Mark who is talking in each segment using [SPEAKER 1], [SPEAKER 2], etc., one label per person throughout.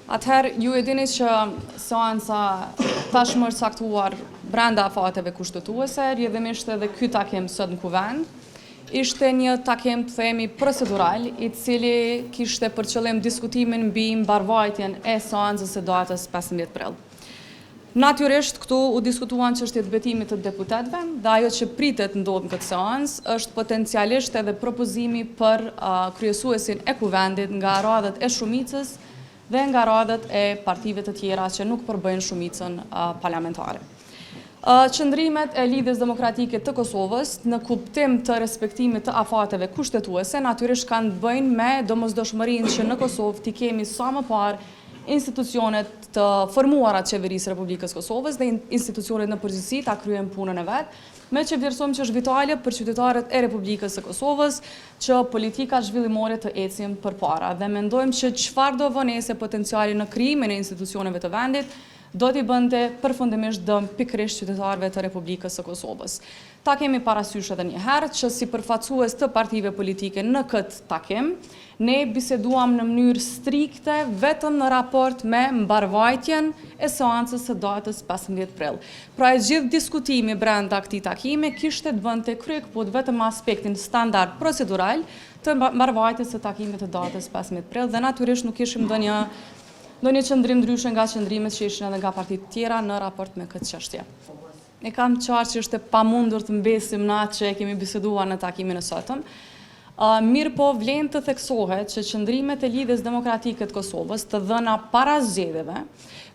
[SPEAKER 1] Atëherë, ju e dini që seansa tashmë është caktuar brenda afateve kushtetuese, rrjedhimisht edhe ky takim sot në kuvend. Ishte një takim, të themi, procedural, i cili kishte për qëllim diskutimin mbi mbarvajtjen e seancës së datës 15 prill. Natyrisht, këtu u diskutuan çështjet betimit të deputetëve, dhe ajo që pritet ndodh në këtë seancë është potencialisht edhe propozimi për kryesuesin e kuvendit nga radhët e shumicës dhe nga radhët e partive të tjera që nuk përbëjnë shumicën parlamentare. Qëndrimet e Lidhjes Demokratike të Kosovës në kuptim të respektimit të afateve kushtetuese natyrisht kanë të bëjnë me domosdoshmërinë që në Kosovë t'i kemi sa më parë institucionet të formuara të qeverisë Republikës Kosovës dhe institucionet në përgjithësi ta kryejnë punën e vet, me që vlerësojmë që është vitale për qytetarët e Republikës së Kosovës që politika zhvillimore të ecin përpara dhe mendojmë që çfarëdo vonese potenciali në krijimin e institucioneve të vendit do t'i bënte përfundimisht dëm pikërisht qytetarëve të Republikës së Kosovës. Ta kemi parasysh edhe një herë që si përfaqësues të partive politike në këtë takim, ne biseduam në mënyrë strikte vetëm në raport me mbarvajtjen e seancës së datës 15 prill. Pra e gjithë diskutimi brenda këtij takimi kishte të bënte kryekëput vetëm aspektin standard procedural të mbarvajtjes së takimit të datës 15 prill dhe natyrisht nuk kishim ndonjë qëndrim ndryshe nga qëndrimet që ishin edhe nga partitë tjera në raport me këtë çështje. Ne kam qartë që është pamundur të mbesim në atë që e kemi biseduar në takimin e sotëm. Mirë po vlen të theksohet që qëndrimet e Lidhjes Demokratike të Kosovës të dhëna para zgjedhjeve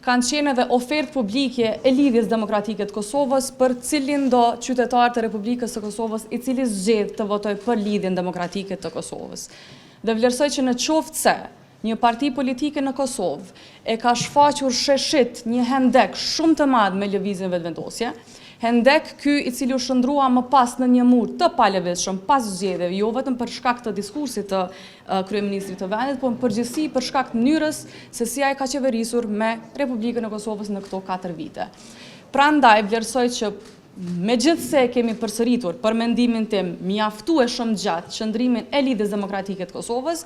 [SPEAKER 1] kanë qenë edhe ofertë publike e Lidhjes Demokratike të Kosovës për cilin do qytetar të Republikës së Kosovës i cili zgjedh të votojë për Lidhjen Demokratike të Kosovës. Dhe vlerësoj që në qoftë se një parti politike në Kosovë e ka shfaqur sheshit një hendek shumë të madh me lëvizjen vetëvendosje, hendek ky i cili u shndrua më pas në një mur të palëvizshëm pas zgjedhjeve, jo vetëm për shkak të diskursit të kryeministrit të vendit, por në përgjithësi për shkak të mënyrës se si ai ka qeverisur me Republikën e Kosovës në këto 4 vite. Prandaj vlerësoj që megjithse kemi përsëritur për mendimin tim mjaftueshëm gjatë qëndrimin e Lidhjes Demokratike të Kosovës,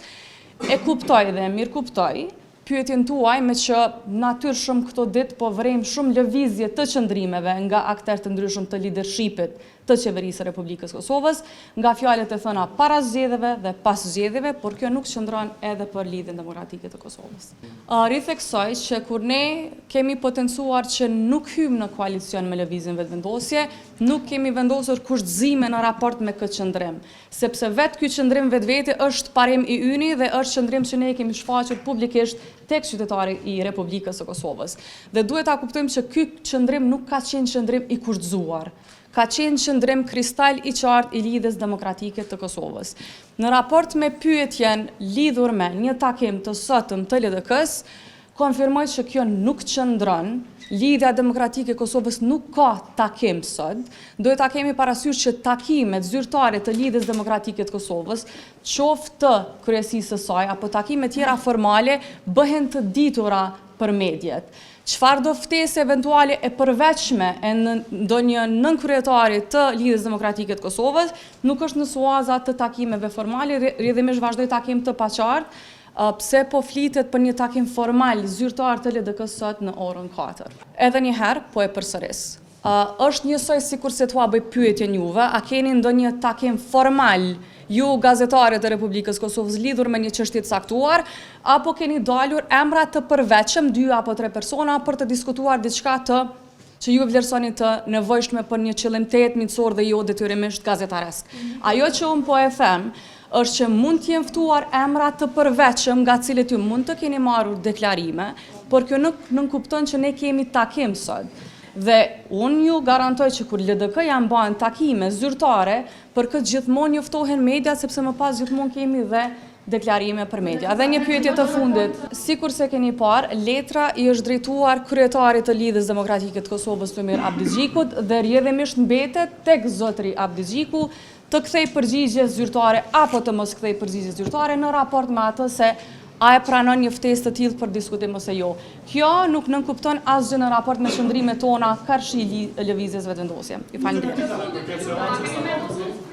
[SPEAKER 1] e kuptoj dhe mirë kuptoj pyetjen tuaj me që natyrshëm këto ditë po vrejmë shumë lëvizje të qëndrimeve nga aktorë të ndryshëm të leadershipit të qeverisë së Republikës Kosovës, nga fjalët e thëna para zgjedhjeve dhe pas zgjedhjeve, por kjo nuk qëndron edhe për Lidhjen Demokratike të Kosovës. Ritheksoj që kur ne kemi potencuar që nuk hymë në koalicion me lëvizjen vetëvendosje, nuk kemi vendosur kushtëzime në raport me këtë qëndrim, sepse vetë ky qëndrim vetvete është parim i yni dhe është qëndrim që ne kemi shfaqur publikisht tek qytetari i Republikës së Kosovës. Dhe duhet ta kuptojmë që ky qëndrim nuk ka qenë qëndrim i kushtëzuar, ka qenë qëndrim kristal i qartë i Lidhjes Demokratike të Kosovës. Në raport me pyetjen lidhur me një takim të sotëm të LDK-s, konfirmoj që kjo nuk qëndron, Lidhja Demokratike e Kosovës nuk ka takim sot, duhet ta kemi parasysh që takimet zyrtare të Lidhjes Demokratike të Kosovës, qoftë të kryesisë së saj apo takime tjera formale, bëhen të ditura për medjet. Çfarë do ftesë eventuale e përveçme e ndonjë nënkryetari të Lidhjes Demokratike të Kosovës nuk është në suaza të takimeve formale, rrjedhimisht vazhdoi takim të paqartë, pse po flitet për një takim formal zyrtar të LDK-s sot në orën 4. Edhe një herë po e përsëris. Është njësoj sikur se t'ua bëj pyetjen juve, a keni ndonjë takim formal ju gazetarët e Republikës Kosovës lidhur me një çështje të caktuar, apo keni dalur emra të përveçëm 2 apo 3 persona për të diskutuar diçka që ju vlerësoni të nevojshme për një qëllim të jetëmitësor dhe jo detyrimisht gazetaresk. Ajo që unë po e them është që mund t'jenë ftuar emra të përveçëm nga cilët ju mund të keni marrur deklarime, por kjo nuk nënkupton që ne kemi takim sot. Dhe unë ju garantoj që kur LDK janë bën takime zyrtare, për këtë gjithmonë njoftohen mediat, sepse më pas gjithmonë kemi dhe deklarime për media. Dhe një pyetje të fundit, sikur se keni parë, letra i është drejtuar kryetarit të Lidhjes Demokratike të Kosovës Lumir Abdixhikut dhe rrjedhimisht mbetet tek zotëri Abdixhiku të kthej përgjigje zyrtare apo të mos kthej përgjigje zyrtare në raport me atë se a e pranon një ftesë të tillë për diskutim ose jo. Kjo nuk nënkupton asgjë në raport me qëndrimet tona karshi lëvizjes vetëvendosje. Ju falenderoj.